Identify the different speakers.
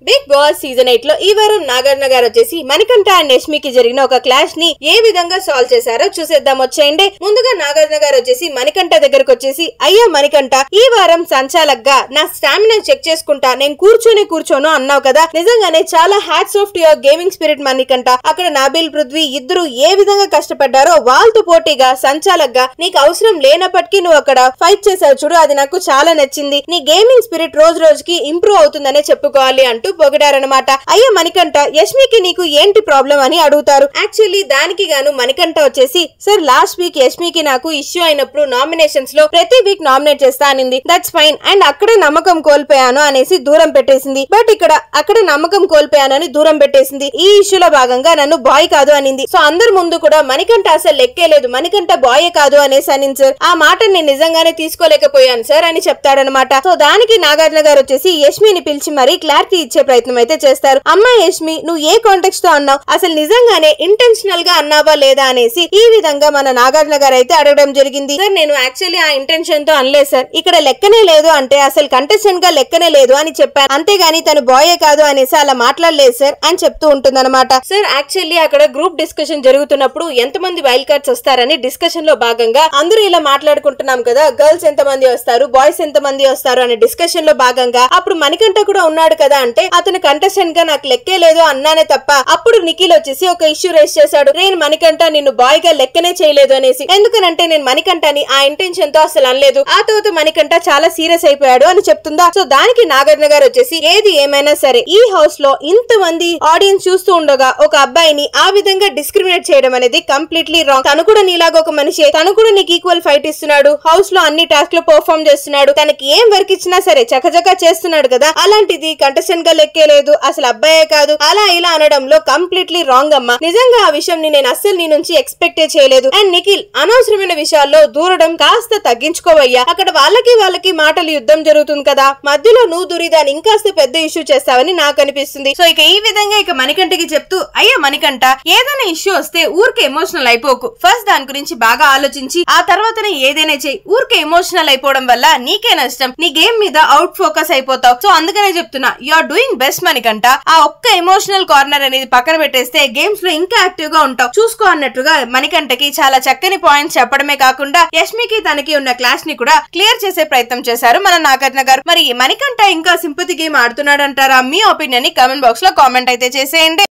Speaker 1: Big boss season 8 లో ఈ వారం నాగార్జున గారు వచ్చేసి మణికంఠ అండ్ యష్మికి జరిగిన ఒక క్లాష్ ని ఏ విధంగా సాల్వ్ చేశారో చూసేద్దాం వచ్చేయండి. ముందుగా నాగార్జున గారు వచ్చేసి మణికంఠ దగ్గరకు వచ్చేసి, అయ్యా మణికంఠ, ఈ వారం సంచాలక్గా నా స్టామినా చెక్ చేసుకుంటా నేను కూర్చోను అన్నావు కదా, నిజంగానే చాలా hats off to your gaming spirit Manikanta. అక్కడ నాబిల్ పృథ్వీ ఇద్దరు ఏ విధంగా కష్టపడ్డారో వాళ్ళతో పోటీగా సంచాలక్గా నీకు అవసరం లేనప్పటికీ నువ్వు అక్కడ ఫైట్ చేసావు చూడు, అది నాకు చాలా నచ్చింది. నీ గేమింగ్ స్పిరిట్ రోజు రోజుకి ఇంప్రూవ్ అవుతుందనే చెప్పుకోవాలి అంటూ పొగిడారనమాట. అయ్యా మణికంఠ, యష్మికి నీకు ఏంటి ప్రాబ్లం అని అడుగుతారు. యాక్చువల్లీ దానికి గాను మణికంఠ వచ్చేసి, సార్ లాస్ట్ వీక్ యష్మికి నాకు ఇష్యూ అయినప్పుడు నామినేషన్స్ లో ప్రతి వీక్ నామినేట్ చేస్తా అనింది, దట్స్ ఫైన్, అండ్ అక్కడే నమ్మకం కోల్పోయాను అనేసి దూరం పెట్టేసింది. బట్ అక్కడ నమ్మకం కోల్పోయానని దూరం పెట్టేసింది. ఈ ఇష్యూలో భాగంగా నన్ను బాయ్ కాదు అనింది. సో అందరి ముందు కూడా మణికంఠ అసలు లెక్కే లేదు, మణికంఠ బాయ్ కాదు అనేసి అనింది సార్. ఆ మాట నేను నిజంగానే తీసుకోలేకపోయాను సార్ అని చెప్తాడనమాట. సో దానికి నాగార్జున గారు వచ్చేసి యష్మిని పిలిచి మరీ క్లారిటీ ఇచ్చే ప్రయత్నం అయితే చేస్తారు. అమ్మా యష్మి, నువ్వు ఏ కాంటెక్స్ట్ తో అన్నావు, అసలు నిజంగానే ఇంటెన్షనల్ గా అన్నావా లేదా అనేసి ఈ విధంగా మన నాగార్జున గారు అయితే అడగడం జరిగింది. సార్ నేను యాక్చువల్లీ ఆ ఇంటెన్షన్ తో అనలేదు సార్, ఇక్కడ లెక్కనే లేదు అంటే అసలు కంటెస్టెంట్ గా లెక్కనే లేదు అని చెప్పాను, అంతేగాని తను బాయే కాదు అనేసి అలా మాట్లాడలేదు సార్ అని చెప్తూ ఉంటుందన్నమాట. సార్ యాక్చువల్లీ అక్కడ గ్రూప్ డిస్కషన్ జరుగుతున్నప్పుడు ఎంతమంది వైల్డ్ కార్డ్స్ వస్తారని డిస్కషన్ లో భాగంగా అందరూ ఇలా మాట్లాడుకుంటున్నాం కదా, గర్ల్స్ ఎంతమంది వస్తారు, బాయ్స్ ఎంతమంది వస్తారు అనే డిస్కషన్ లో భాగంగా అప్పుడు మణికంఠ కూడా ఉన్నాడు కదా, అంటే అతను కంటెస్టెంట్ గా నాకు లెక్కే లేదు అన్నానే తప్ప. అప్పుడు నిఖిల్ వచ్చేసి ఒక ఇష్యూ రేస్ చేశాడు, నేను మణికంఠ నిన్ను బాయ్ గా లెక్కనే చేయలేదు అనేసి, ఎందుకనంటే నేను మణికంఠని ఆ ఇంటెన్షన్ తో అసలు అనలేదు. ఆ తర్వాత మణికంఠ చాలా సీరియస్ అయిపోయాడు అని చెప్తుందా. సో దానికి నాగార్జున గారు వచ్చేసి, ఏది ఏమైనా సరే ఈ హౌస్ లో ఇంతమంది ఆడియన్స్ చూస్తూ ఉండగా ఒక అబ్బాయిని ఆ విధంగా డిస్క్రిమినేట్ చేయడం అనేది కంప్లీట్లీ రాంగ్. తను కూడా నీలాగా ఒక మనిషి, తను కూడా నీకు ఈక్వల్ ఫైట్ ఇస్తున్నాడు, హౌస్ లో అన్ని టాస్క్ లో పర్ఫార్మ్ చేస్తున్నాడు, తనకి ఏం వర్క్ ఇచ్చినా సరే చకచకా చేస్తున్నాడు కదా, అలాంటిది కంటెస్టెంట్ గా లెక్కే లేదు, అసలు అబ్బాయే కాదు అలా ఇలా అనడంలో కంప్లీట్లీ రాంగ్ అమ్మా. నిజంగా ఆ విషయం నేను అస్సలు నీ నుంచి ఎక్స్పెక్టే చేయలేదు. అండ్ నిఖిల్, అనవసరమైన విషయాల్లో దూరడం కాస్త తగ్గించుకోవయ్యా, అక్కడ వాళ్ళకి మాటలు యుద్ధం జరుగుతుంది కదా, మధ్యలో నువ్వు దూరి దాన్ని ఇంకాస్త పెద్ద ఇష్యూ చేస్తావని నాకు అనిపిస్తుంది. సో ఈ విధంగా మణికంఠకి చెప్తూ, అయ్యా మణికంఠ, ఏదైనా ఇష్యూ వస్తే ఊరికే ఎమోషనల్ అయిపోకు, ఫస్ట్ దాని గురించి బాగా ఆలోచించి ఆ తర్వాతనే ఏదైనా చెయ్యి. ఊరికే ఎమోషనల్ అయిపోవడం వల్ల నీకే నష్టం, నీ గేమ్ మీద అవుట్ ఫోకస్ అయిపోతావు. సో అందుకనే చెప్తున్నా, you are doing best Manikanta. ఆ ఒక్క ఎమోషనల్ కార్నర్ అనేది పక్కన పెట్టేస్తే గేమ్స్ లో ఇంకా యాక్టివ్ గా ఉంటావు, చూసుకో అన్నట్టుగా మణికంఠకి చాలా చక్కని పాయింట్స్ చెప్పడమే కాకుండా యష్మికి తనకి ఉన్న క్లాష్ ని కూడా క్లియర్ చేసే ప్రయత్నం చేశారు మన నాగార్జున గారు. మరి మణికంఠ ఇంకా సింపతి గేమ్ ఆడుతున్నాడు అంటారా? మీ ఒపీనియన్ ని కామెంట్ బాక్స్ లో కామెంట్ అయితే చేసేయండి.